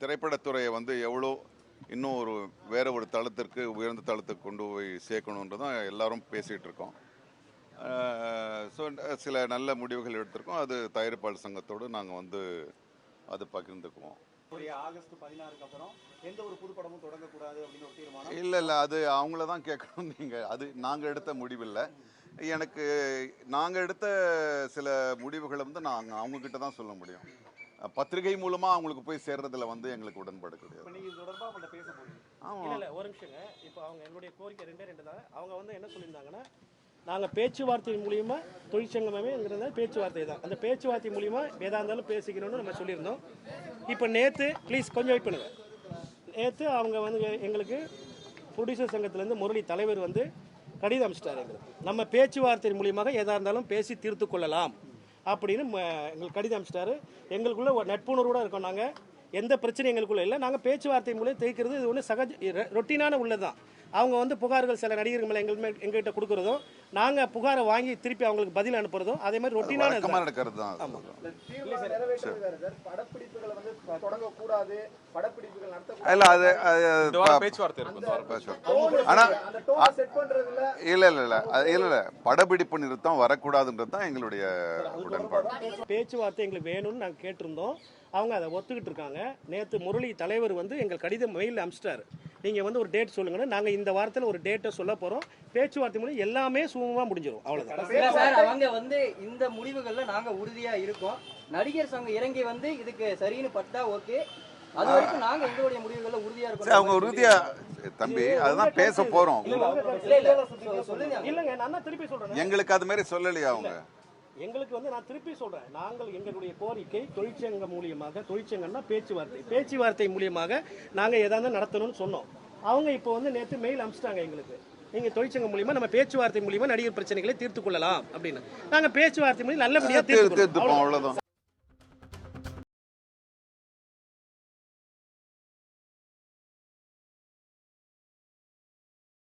திரைப்படத்துறையை வந்து எவ்வளோ இன்னும் வேற ஒரு தளத்திற்கு உயர்ந்த தளத்துக்கு கொண்டு போய் சேர்க்கணுன்றதான் எல்லாரும் பேசிகிட்டு இருக்கோம். ஸோ சில நல்ல முடிவுகள் எடுத்திருக்கோம். அது தயாரிப்பாளர் சங்கத்தோடு நாங்கள் வந்து அது பகிர்ந்துக்குவோம். ஆகஸ்ட் 16க்கு அப்புறம் எந்த ஒரு புது படமும் தொடங்கக்கூடாது அப்படின்னு ஒரு தீர்மானம். இல்லை அது அவங்கள தான் கேட்கணும். நீங்கள் அது நாங்கள் எடுத்த முடிவில்லை. நாங்கள் எடுத்த சில முடிவுகளை வந்து நாங்கள் அவங்கக்கிட்ட தான் சொல்ல முடியும். பத்திரிகை மூலமாக அவங்களுக்கு போய் சேர்றதுல வந்து எங்களுக்கு உடன்பாடு கிடையாது. இல்லை ஒரு நிமிஷங்க. இப்போ அவங்க எங்களுடைய கோரிக்கை ரெண்டு தான். அவங்க வந்து என்ன சொல்லியிருந்தாங்கன்னா, நாங்கள் பேச்சுவார்த்தை மூலியமா தொழிற்சங்கமே பேச்சுவார்த்தை தான். அந்த பேச்சுவார்த்தை மூலியமா எதாக இருந்தாலும் பேசிக்கணும்னு நம்ம சொல்லியிருந்தோம். இப்போ நேற்று ப்ளீஸ் கொஞ்சம் வெயிட் பண்ணுங்க. நேற்று அவங்க வந்து எங்களுக்கு ப்ரொடியூசர் சங்கத்திலேருந்து முரளி தலைவர் வந்து கடிதம் அனுப்பிச்சிட்டாரு எங்களுக்கு. நம்ம பேச்சுவார்த்தை மூலியமாக எதாக இருந்தாலும் பேசி தீர்த்து கொள்ளலாம் அப்படின்னு எங்களுக்கு கடிதம் அனுப்பிச்சிட்டாரு. எங்களுக்குள்ள ஒரு நட்புணர்வோடு இருக்கோம். நாங்கள் எந்த பிரச்சனையும் எங்களுக்குள்ள இல்லை. நாங்கள் பேச்சுவார்த்தை மூலம் தேய்க்கிறது இது ஒன்று சகஜ ரொட்டீனான உள்ளது தான். அவங்க வந்து புகார்கள் சில நடிகர்கள் மேலே எங்ககிட்ட கொடுக்குறதும், நாங்கள் புகாரை வாங்கி திருப்பி அவங்களுக்கு பதில் அனுப்புறதும் அதே மாதிரி ரொட்டீனான நடக்கிறது தான். இல்லை படப்பிடிப்பு நிறுத்தம் வரக்கூடாதுன்றது தான் எங்களுடைய உடன்பாடு. பேச்சுவார்த்தை எங்களுக்கு வேணும்னு நாங்கள் கேட்டிருந்தோம். அவங்க அதை ஒத்துக்கிட்டு இருக்காங்க. நேற்று முரளி தலைவர் வந்து எங்கள் கடிதம் மெயிலில் அனுப்பிச்சிட்டாரு. நீங்கள் வந்து ஒரு டேட் சொல்லுங்கன்னா நாங்கள் இந்த வாரத்தில் ஒரு டேட்டை சொல்ல போகிறோம். பேச்சுவார்த்தை மூலம் எல்லாமே சுமூகமாக முடிஞ்சிடும். அவ்வளோதான். அவங்க வந்து இந்த முடிவுகளில் நாங்கள் உறுதியாக இருக்கோம். நடிகர் சங்கம் இறங்கி வந்து இதுக்கு சரின்னு பட்டா ஓகே. அது வரைக்கும் நாங்கள் எங்களுடைய முடிவுகளில் உறுதியாக இருக்கோம். அவங்க உறுதியா தம்பி அதுதான் பேச போகிறோம். இல்லைங்க, நான் தான் திருப்பி சொல்கிறேன். எங்களுக்கு அது மாதிரி சொல்லலையா அவங்க? எங்களுக்கு வந்து நான் திருப்பி சொல்றேன், நாங்கள் எங்களுடைய கோரிக்கை தொழிற்சங்கம் மூலியமாக, தொழிற்சங்கம்னா பேச்சுவார்த்தை மூலியமாக நாங்கள் ஏதாவது நடத்தணும்னு சொன்னோம். அவங்க இப்போ வந்து நேற்று மெயில் அனுப்பிச்சிட்டாங்க எங்களுக்கு. நீங்க தொழிற்சங்கம் மூலியமா நம்ம பேச்சுவார்த்தை மூலியமா நடிகர் பிரச்சனைகளை தீர்த்து கொள்ளலாம் அப்படின்னு. நாங்கள் பேச்சுவார்த்தை மூலியம் நல்லபடியாக தீர்த்து அவ்வளவுதான்.